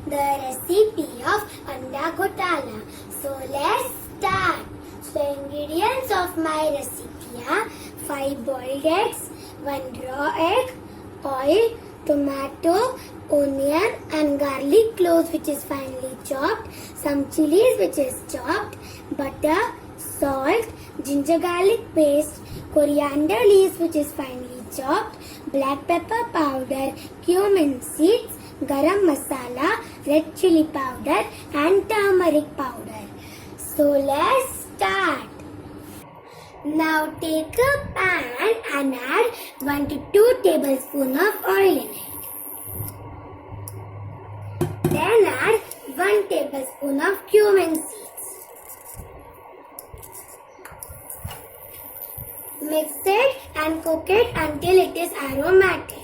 the recipe of Anda Ghotala. So let's start. The ingredients of my recipe are 5 boiled eggs, 1 raw egg, oil, tomato, onion and garlic cloves which is finely chopped, some chilies which is chopped, butter, salt, ginger garlic paste, coriander leaves which is finely chopped, black pepper powder, cumin seeds, garam masala, red chili powder and turmeric powder. So let's start. Now take a pan and add 1 to 2 tablespoons of oil in it. Then add 1 tablespoon of cumin seeds. Mix it and cook it until it is aromatic.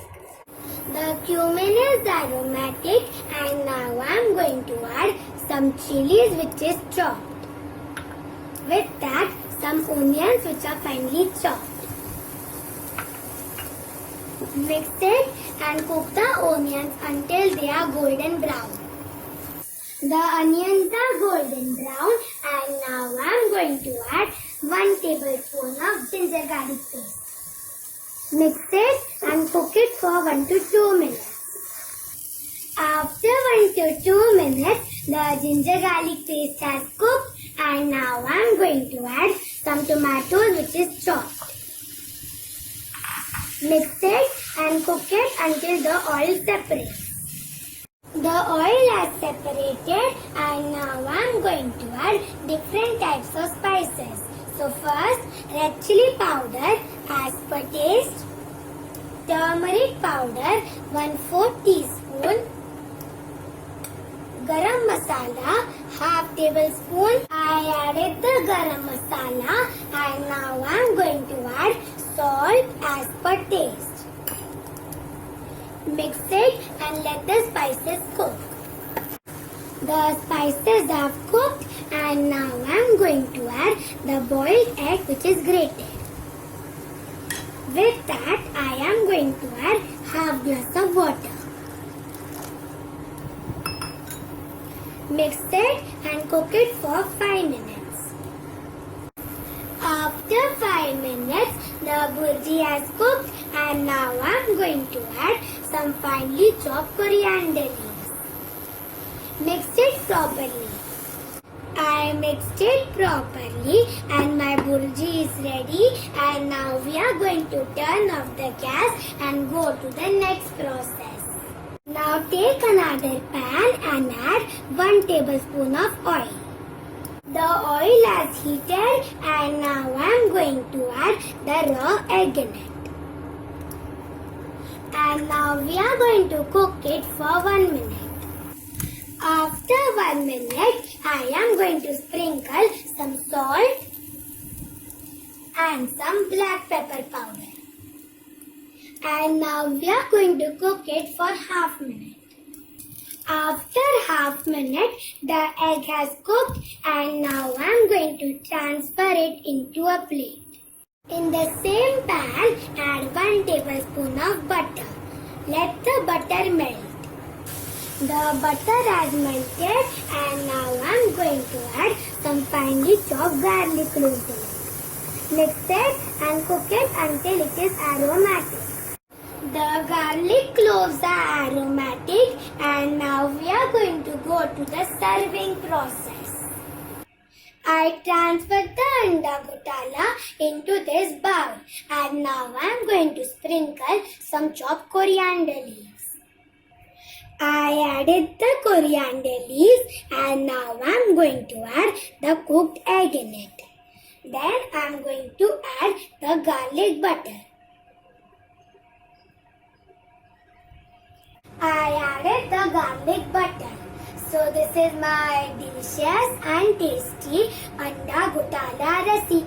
The cumin is aromatic and now I am going to add some chilies which is chopped. With that, some onions which are finely chopped. Mix it and cook the onions until they are golden brown. The onions are golden brown and now I am going to add 1 tablespoon of ginger garlic paste. Mix it and cook it for 1 to 2 minutes. After 1 to 2 minutes, the ginger garlic paste has cooked and now I am going to add some tomatoes which is chopped. Mix it and cook it until the oil separates. The oil has separated and now I am going to add different types of spices. So first, red chili powder as per taste, turmeric powder 1/4 teaspoon, garam masala half tablespoon. I added the garam masala and now I am going to add salt as per taste. Mix it and let the spices cook. The spices have cooked and now I am going to add the boiled egg which is grated. With that I am going to add half glass of water. Mix it and cook it for 5 minutes. After 5 minutes, the burji has cooked and now I am going to add some finely chopped coriander leaves. Mix it properly. I mixed it properly and my burji is ready and now we are going to turn off the gas and go to the next process. Now take another pan and add 1 tablespoon of oil. The oil has heated and now I am going to add the raw egg in it. And now we are going to cook it for 1 minute. After 1 minute, I am going to sprinkle some salt and some black pepper powder. And now we are going to cook it for half minute. After half minute, the egg has cooked and now I am going to transfer it into a plate. In the same pan, add 1 tablespoon of butter. Let the butter melt. The butter has melted and now I am going to add some finely chopped garlic cloves in it. Mix it and cook it until it is aromatic. The garlic cloves are aromatic and now we are going to go to the serving process. I transferred the Anda Ghotala into this bowl and now I am going to sprinkle some chopped coriander leaves. I added the coriander leaves and now I am going to add the cooked egg in it. Then I am going to add the garlic butter. I added the garlic butter. So this is my delicious and tasty Anda Ghotala recipe.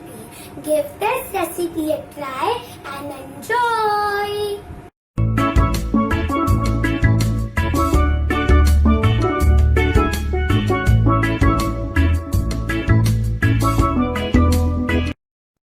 Give this recipe a try and enjoy.